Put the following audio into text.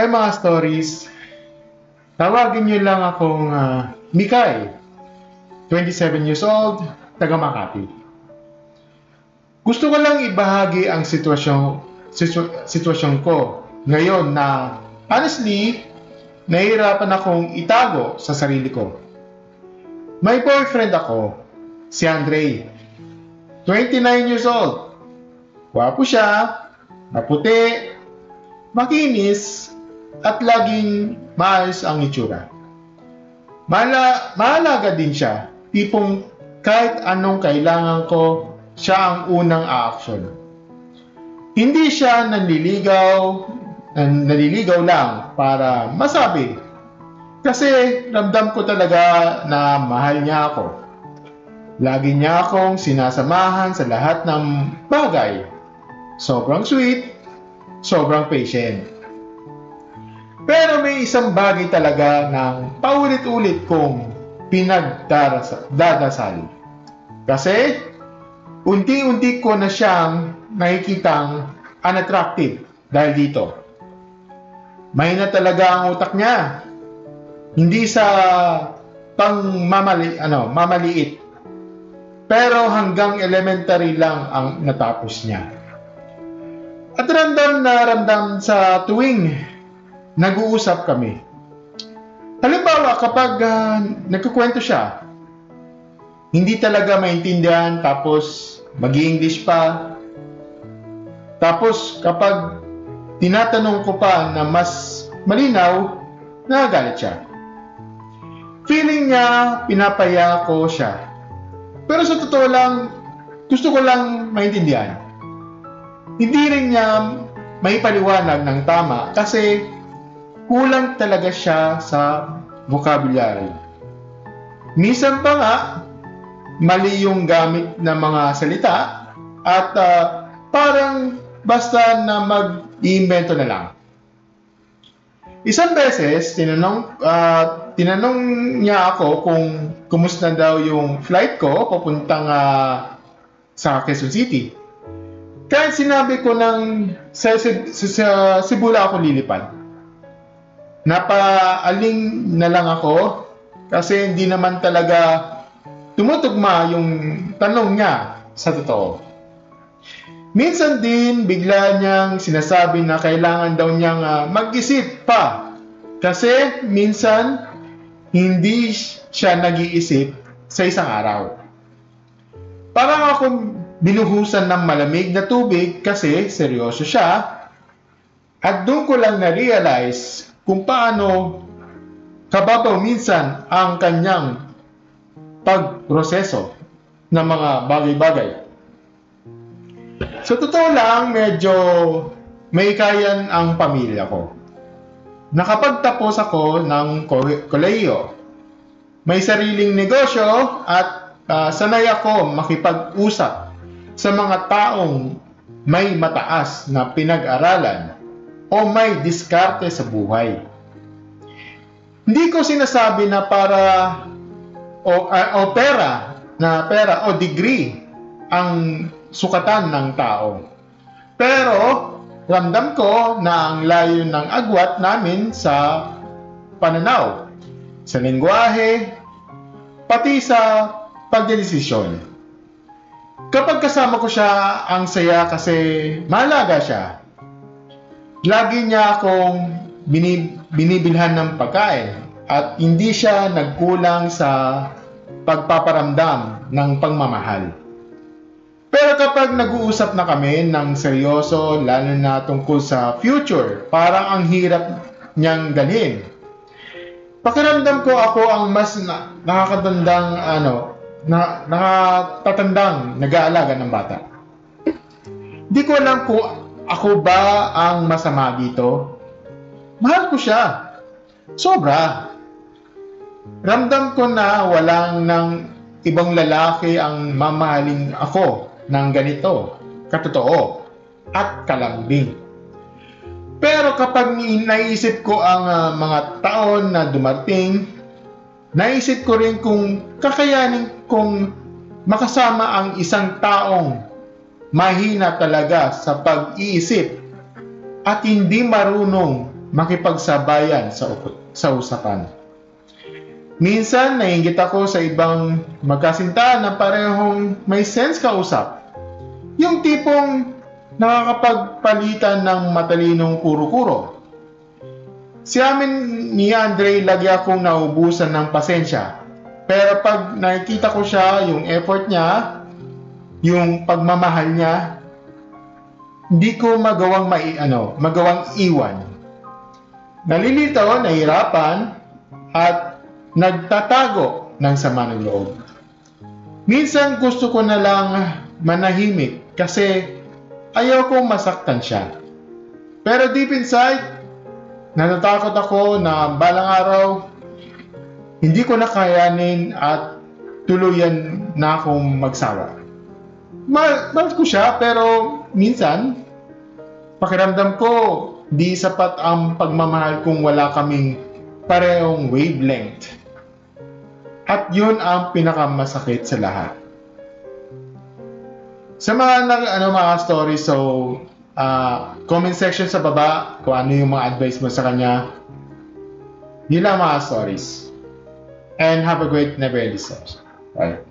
Hi mga stories, tawagin niyo lang akong Mikay, 27 years old, taga Makati. Gusto ko lang ibahagi ang sitwasyon ko ngayon na honestly, nahihirapan akong itago sa sarili ko. May boyfriend ako, si Andre, 29 years old. Wapo siya, maputi, makinis, at laging maayos ang itsura. Mahalaga din siya, tipong kahit anong kailangan ko, siya ang unang aaksyon. Hindi siya naliligaw lang para masabi. Kasi ramdam ko talaga na mahal niya ako. Lagi niya akong sinasamahan sa lahat ng bagay. Sobrang sweet, sobrang patient. Pero may isang bagay talaga ng paulit-ulit kong pinagdadasal. Kasi, unti-unti ko na siyang nakikitang unattractive dahil dito. Mahina talaga ang utak niya. Hindi sa mamaliit. Pero hanggang elementary lang ang natapos niya. At ramdam na ramdam sa tuwing nag-uusap kami. Halimbawa, kapag nagkukwento siya, hindi talaga maintindihan, tapos mag-i-English pa. Tapos, kapag tinatanong ko pa na mas malinaw, nagagalit siya. Feeling niya, pinapaya ko siya. Pero sa totoo lang, gusto ko lang maintindihan. Hindi rin niya may paliwanag ng tama kasi kulang talaga siya sa vocabulary. Minsan pa nga, mali yung gamit ng mga salita at parang basta na mag-iimbento na lang. Isang beses, tinanong niya ako kung kumusta daw yung flight ko papuntang sa Quezon City. Kahit sinabi ko sa Cebu ako lilipad. Napaaling na lang ako kasi hindi naman talaga tumutugma yung tanong niya sa totoo. Minsan din bigla niyang sinasabi na kailangan daw niyang mag-isip pa kasi minsan hindi siya nag-iisip sa isang araw. Parang akong binuhusan ng malamig na tubig kasi seryoso siya at doon ko lang na-realize kung paano kababaw minsan ang kanyang pagproseso ng mga bagay-bagay. Sa totoo lang, medyo may kayan ang pamilya ko. Nakapagtapos ako ng kolehiyo. May sariling negosyo at sanay ako makipag-usap sa mga taong may mataas na pinag-aralan o may diskarte sa buhay. Hindi ko sinasabi na pera o degree ang sukatan ng tao. Pero ramdam ko na ang layo ng agwat namin sa pananaw, sa lengguwahe, pati sa pagdedesisyon. Kapag kasama ko siya, ang saya kasi mahalaga siya. Lagi niya akong binibilhan ng pagkain at hindi siya nagkulang sa pagpaparamdam ng pagmamahal. Pero kapag nag-uusap na kami ng seryoso, lalo na tungkol sa future, parang ang hirap niyang dalhin. Pakiramdam ko ako ang mas nakatatandang nag-aalaga ng bata. Di ko alam kung ako ba ang masama dito. Mahal ko siya. Sobra. Ramdam ko na walang ng ibang lalaki ang mamahalin ako ng ganito, katotoo, at kalambing. Pero kapag naisip ko ang mga taon na dumating, naisip ko rin kung kakayanin kong makasama ang isang taong mahina talaga sa pag-iisip at hindi marunong makipagsabayan sa usapan. Minsan, naiinggit ako sa ibang magkasintahan na parehong may sense kausap. Yung tipong nakakapagpalitan ng matalinong kuro-kuro. Si amin ni Andre lagi akong naubusan ng pasensya. Pero pag nakikita ko siya, yung effort niya, yung pagmamahal niya, hindi ko magawang iwan. Nalilito, nahihirapan, at nagtatago ng sama ng loob. Minsan gusto ko na lang manahimik kasi ayoko masaktan siya. Pero deep inside, natatakot ako na balang araw, hindi ko na kayanin at tuluyan na akong magsawa. Mahal ko siya pero minsan, pakiramdam ko di sapat ang pagmamahal kung wala kaming parehong wavelength. At yun ang pinakamasakit sa lahat. Sa mga mga stories, comment section sa baba kung ano yung mga advice mo sa kanya. Yun lang mga stories. And have a great never ending session. Bye.